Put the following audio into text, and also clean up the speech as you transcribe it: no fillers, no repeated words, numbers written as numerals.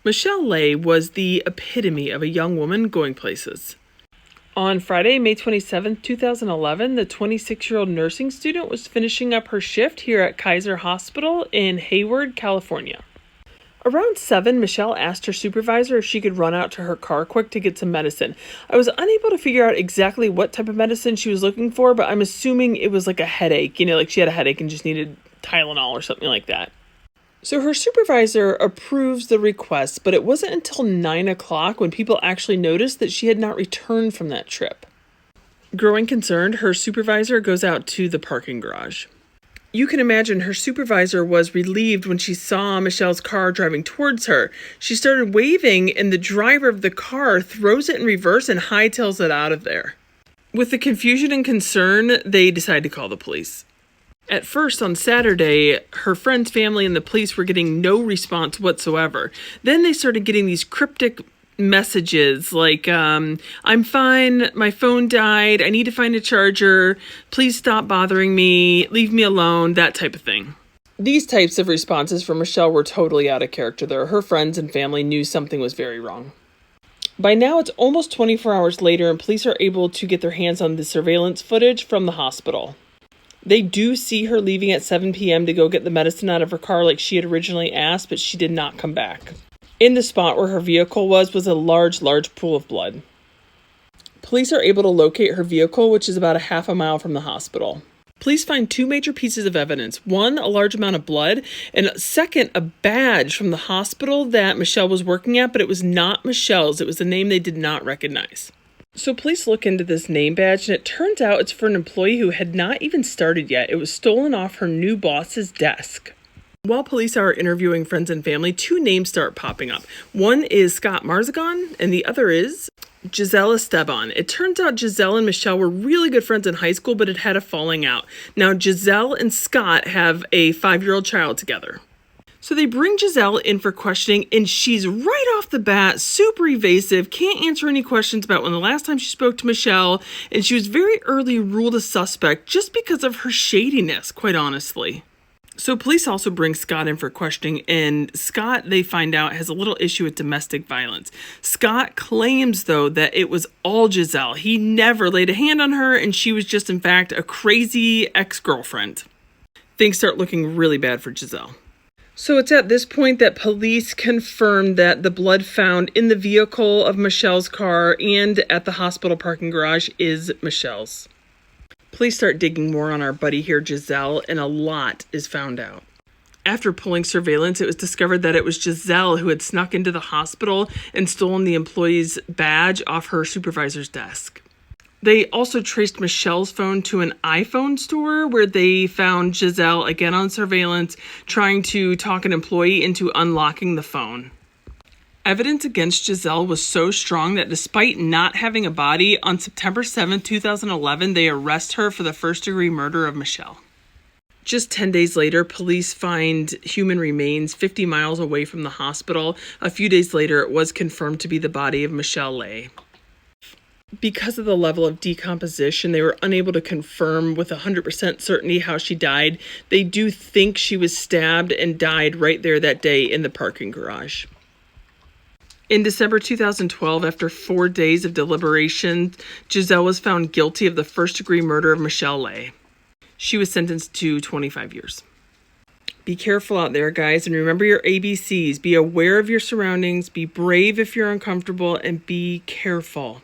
Michelle Lay was the epitome of a young woman going places. On Friday, May 27, 2011, the 26-year-old nursing student was finishing up her shift here at Kaiser Hospital in Hayward, California. Around 7, Michelle asked her supervisor if she could run out to her car quick to get some medicine. I was unable to figure out exactly what type of medicine she was looking for, but I'm assuming it was like a headache. Like she had a headache and just needed Tylenol or something like that. So her supervisor approves the request, but it wasn't until 9 o'clock when people actually noticed that she had not returned from that trip. Growing concerned, her supervisor goes out to the parking garage. You can imagine her supervisor was relieved when she saw Michelle's car driving towards her. She started waving, and the driver of the car throws it in reverse and hightails it out of there. With the confusion and concern, they decide to call the police. At first, on Saturday, her friend's family and the police were getting no response whatsoever. Then they started getting these cryptic messages like, I'm fine, my phone died, I need to find a charger, please stop bothering me, leave me alone, that type of thing. These types of responses from Michelle were totally out of character, though. Her friends and family knew something was very wrong. By now, it's almost 24 hours later, and police are able to get their hands on the surveillance footage from the hospital. They do see her leaving at 7 p.m. to go get the medicine out of her car like she had originally asked, but she did not come back. In the spot where her vehicle was a large pool of blood. Police are able to locate her vehicle, which is about a half a mile from the hospital. Police find 2 major pieces of evidence. One, a large amount of blood, and second, a badge from the hospital that Michelle was working at, but it was not Michelle's. It was a name they did not recognize. So police look into this name badge, and it turns out it's for an employee who had not even started yet. It was stolen off her new boss's desk. While police are interviewing friends and family, 2 names start popping up. One is Scott Marzagon, and the other is Giselle Esteban. It turns out Giselle and Michelle were really good friends in high school, but had a falling out. Now, Giselle and Scott have a 5-year-old child together. So they bring Giselle in for questioning, and she's right off the bat super evasive, can't answer any questions about when the last time she spoke to Michelle, and she was very early ruled a suspect just because of her shadiness, quite honestly. So police also bring Scott in for questioning, and Scott, they find out, has a little issue with domestic violence. Scott claims, though, that it was all Giselle. He never laid a hand on her, and she was just, in fact, a crazy ex-girlfriend. Things start looking really bad for Giselle. So it's at this point that police confirm that the blood found in the vehicle of Michelle's car and at the hospital parking garage is Michelle's. Police start digging more on our buddy here, Giselle, and a lot is found out. After pulling surveillance, it was discovered that it was Giselle who had snuck into the hospital and stolen the employee's badge off her supervisor's desk. They also traced Michelle's phone to an iPhone store where they found Giselle, again on surveillance, trying to talk an employee into unlocking the phone. Evidence against Giselle was so strong that despite not having a body, on September 7, 2011, they arrest her for the first-degree murder of Michelle. Just 10 days later, police find human remains 50 miles away from the hospital. A few days later, it was confirmed to be the body of Michelle Lay. Because of the level of decomposition, they were unable to confirm with 100% certainty how she died. They do think she was stabbed and died right there that day in the parking garage. In December 2012, after 4 days of deliberation, Giselle was found guilty of the first-degree murder of Michelle Lay. She was sentenced to 25 years. Be careful out there, guys, and remember your ABCs. Be aware of your surroundings, be brave if you're uncomfortable, and be careful.